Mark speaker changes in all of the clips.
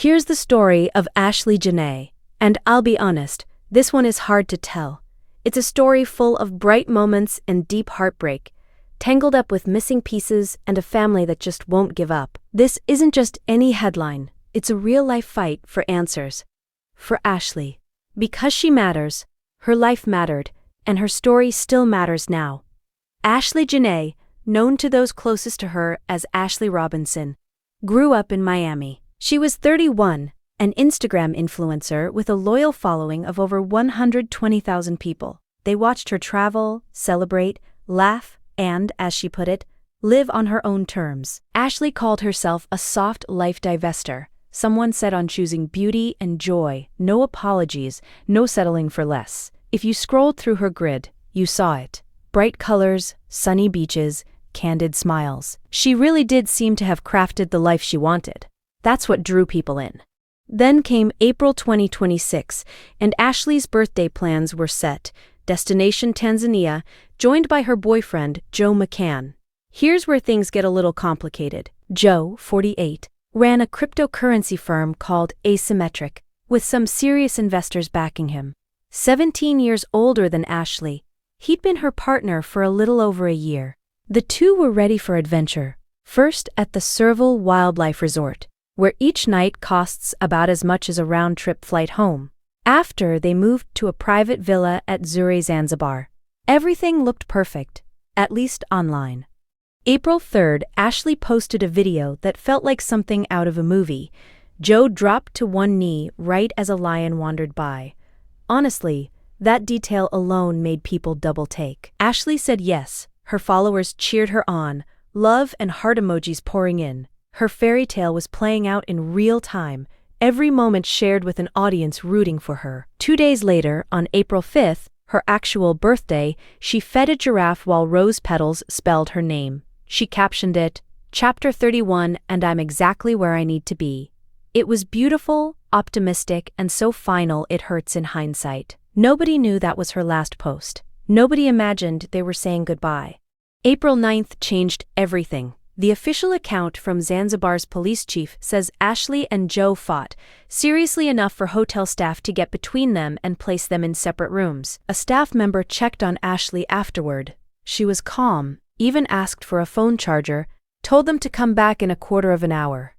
Speaker 1: Here's the story of Ashlee Jenae, and I'll be honest, this one is hard to tell. It's a story full of bright moments and deep heartbreak, tangled up with missing pieces and a family that just won't give up. This isn't just any headline, it's a real-life fight for answers. For Ashlee. Because she matters, her life mattered, and her story still matters now. Ashlee Jenae, known to those closest to her as Ashley Robinson, grew up in Miami. She was 31, an Instagram influencer with a loyal following of over 120,000 people. They watched her travel, celebrate, laugh, and, as she put it, live on her own terms. Ashlee called herself a soft life divester, someone set on choosing beauty and joy, no apologies, no settling for less. If you scrolled through her grid, you saw it. Bright colors, sunny beaches, candid smiles. She really did seem to have crafted the life she wanted. That's what drew people in. Then came April 2026, and Ashlee's birthday plans were set. Destination Tanzania, joined by her boyfriend, Joe McCann. Here's where things get a little complicated. Joe, 48, ran a cryptocurrency firm called Asymmetric, with some serious investors backing him. 17 years older than Ashlee, he'd been her partner for a little over a year. The two were ready for adventure, first at the Serval Wildlife Resort, where each night costs about as much as a round-trip flight home. After, they moved to a private villa at Zure, Zanzibar. Everything looked perfect, at least online. April 3rd, Ashlee posted a video that felt like something out of a movie. Joe dropped to one knee right as a lion wandered by. Honestly, that detail alone made people double-take. Ashlee said yes. Her followers cheered her on, love and heart emojis pouring in. Her fairy tale was playing out in real time, every moment shared with an audience rooting for her. 2 days later, on April 5th, her actual birthday, she fed a giraffe while rose petals spelled her name. She captioned it, "Chapter 31, and I'm exactly where I need to be." It was beautiful, optimistic, and so final it hurts in hindsight. Nobody knew that was her last post. Nobody imagined they were saying goodbye. April 9th changed everything. The official account from Zanzibar's police chief says Ashlee and Joe fought, seriously enough for hotel staff to get between them and place them in separate rooms. A staff member checked on Ashlee afterward. She was calm, even asked for a phone charger, told them to come back in a quarter of an hour.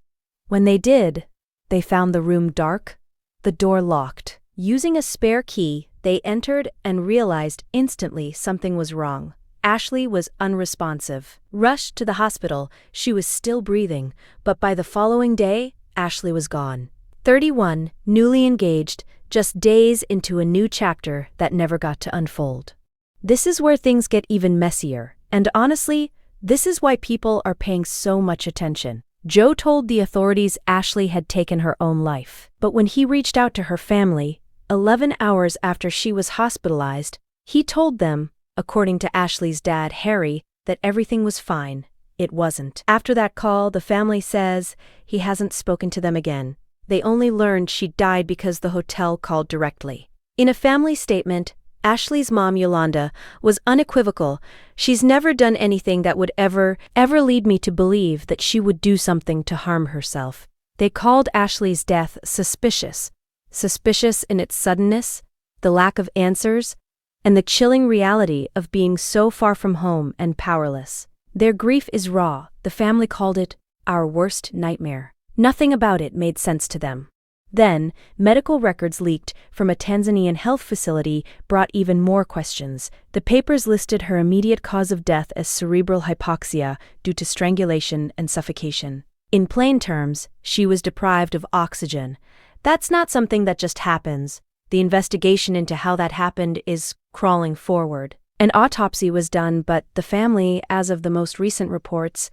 Speaker 1: When they did, they found the room dark, the door locked. Using a spare key, they entered and realized instantly something was wrong. Ashlee was unresponsive. Rushed to the hospital, she was still breathing, but by the following day, Ashlee was gone. 31, newly engaged, just days into a new chapter that never got to unfold. This is where things get even messier, and honestly, this is why people are paying so much attention. Joe told the authorities Ashlee had taken her own life, but when he reached out to her family, 11 hours after she was hospitalized, he told them, according to Ashlee's dad, Harry, that everything was fine. It wasn't. After that call, the family says he hasn't spoken to them again. They only learned she died because the hotel called directly. In a family statement, Ashlee's mom, Yolanda, was unequivocal. "She's never done anything that would ever lead me to believe that she would do something to harm herself." They called Ashlee's death suspicious. Suspicious in its suddenness, the lack of answers, and the chilling reality of being so far from home and powerless. Their grief is raw. The family called it our worst nightmare. Nothing about it made sense to them. Then, medical records leaked from a Tanzanian health facility brought even more questions. The papers listed her immediate cause of death as cerebral hypoxia due to strangulation and suffocation. In plain terms, she was deprived of oxygen. That's not something that just happens. The investigation into how that happened is crawling forward. An autopsy was done, but the family, as of the most recent reports,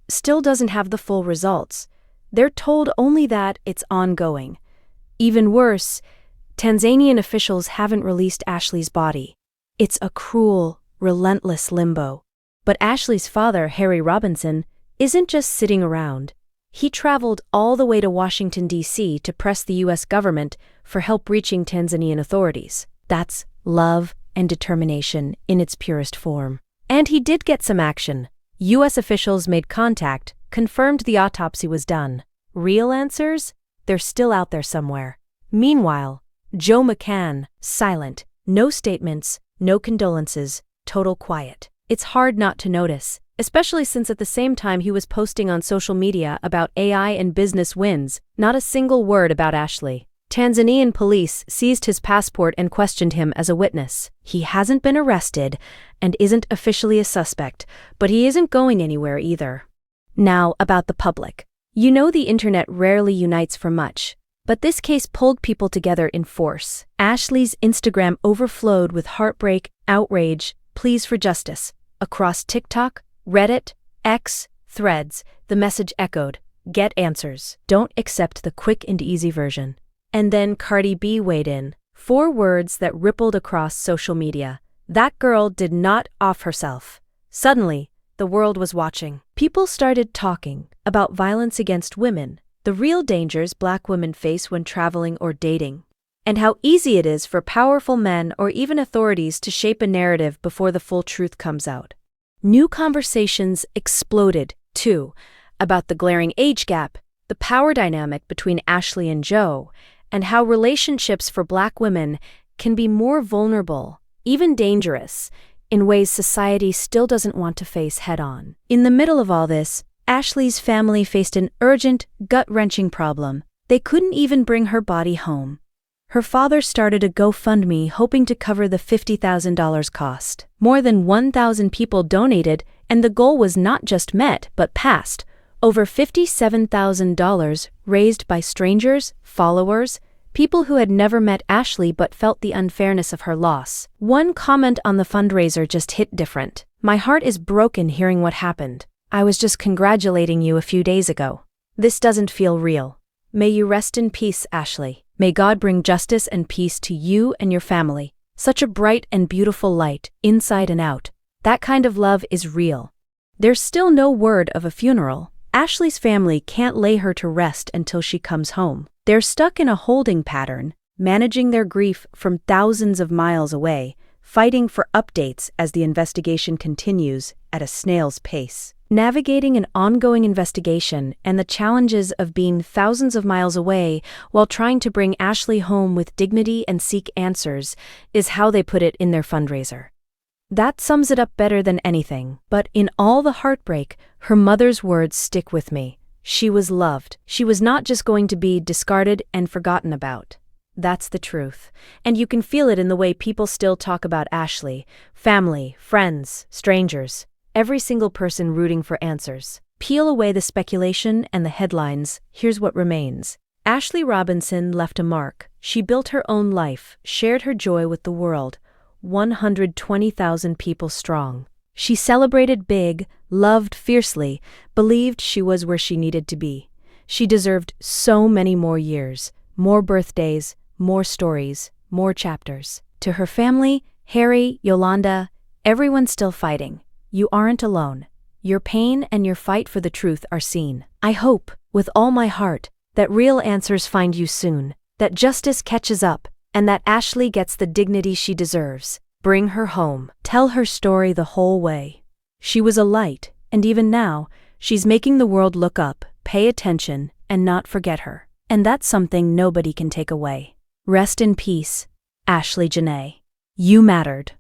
Speaker 1: still doesn't have the full results. They're told only that it's ongoing. Even worse, Tanzanian officials haven't released Ashlee's body. It's a cruel, relentless limbo. But Ashlee's father, Harry Robinson, isn't just sitting around. He traveled all the way to Washington, D.C. to press the U.S. government for help reaching Tanzanian authorities. That's love and determination in its purest form. And he did get some action. U.S. officials made contact, confirmed the autopsy was done. Real answers? they're still out there somewhere. Meanwhile, Joe McCann, silent, no statements, no condolences, total quiet. It's hard not to notice, especially since at the same time he was posting on social media about AI and business wins, not a single word about Ashlee. Tanzanian police seized his passport and questioned him as a witness. He hasn't been arrested and isn't officially a suspect, but he isn't going anywhere either. Now, about the public. You know the internet rarely unites for much, but this case pulled people together in force. Ashlee's Instagram overflowed with heartbreak, outrage, pleas for justice. Across TikTok, Reddit, X, Threads, the message echoed, "Get answers. Don't accept the quick and easy version." And then Cardi B weighed in. 4 words that rippled across social media. That girl did not off herself. Suddenly, the world was watching. People started talking about violence against women, the real dangers Black women face when traveling or dating, and how easy it is for powerful men or even authorities to shape a narrative before the full truth comes out. New conversations exploded, too, about the glaring age gap, the power dynamic between Ashlee and Joe, and how relationships for Black women can be more vulnerable, even dangerous, in ways society still doesn't want to face head-on. In the middle of all this, Ashlee's family faced an urgent, gut-wrenching problem. They couldn't even bring her body home. Her father started a GoFundMe hoping to cover the $50,000 cost. More than 1,000 people donated, and the goal was not just met, but passed. Over $57,000 raised by strangers, followers, people who had never met Ashlee but felt the unfairness of her loss. One comment on the fundraiser just hit different. "My heart is broken hearing what happened. I was just congratulating you a few days ago. This doesn't feel real. May you rest in peace, Ashlee. May God bring justice and peace to you and your family. Such a bright and beautiful light, inside and out. That kind of love is real." There's still no word of a funeral. Ashlee's family can't lay her to rest until she comes home. They're stuck in a holding pattern, managing their grief from thousands of miles away, fighting for updates as the investigation continues at a snail's pace. Navigating an ongoing investigation and the challenges of being thousands of miles away while trying to bring Ashlee home with dignity and seek answers is how they put it in their fundraiser. That sums it up better than anything. But in all the heartbreak, her mother's words stick with me. She was loved. She was not just going to be discarded and forgotten about. That's the truth. And you can feel it in the way people still talk about Ashlee. Family, friends, strangers. Every single person rooting for answers. Peel away the speculation and the headlines, here's what remains. Ashlee Robinson left a mark. She built her own life, shared her joy with the world. 120,000 people strong. She celebrated big, loved fiercely, believed she was where she needed to be. She deserved so many more years, more birthdays, more stories, more chapters. To her family, Harry, Yolanda, everyone still fighting. You aren't alone. Your pain and your fight for the truth are seen. I hope, with all my heart, that real answers find you soon, that justice catches up, and that Ashlee gets the dignity she deserves. Bring her home. Tell her story the whole way. She was a light, and even now, she's making the world look up, pay attention, and not forget her. And that's something nobody can take away. Rest in peace, Ashlee Jenae. You mattered.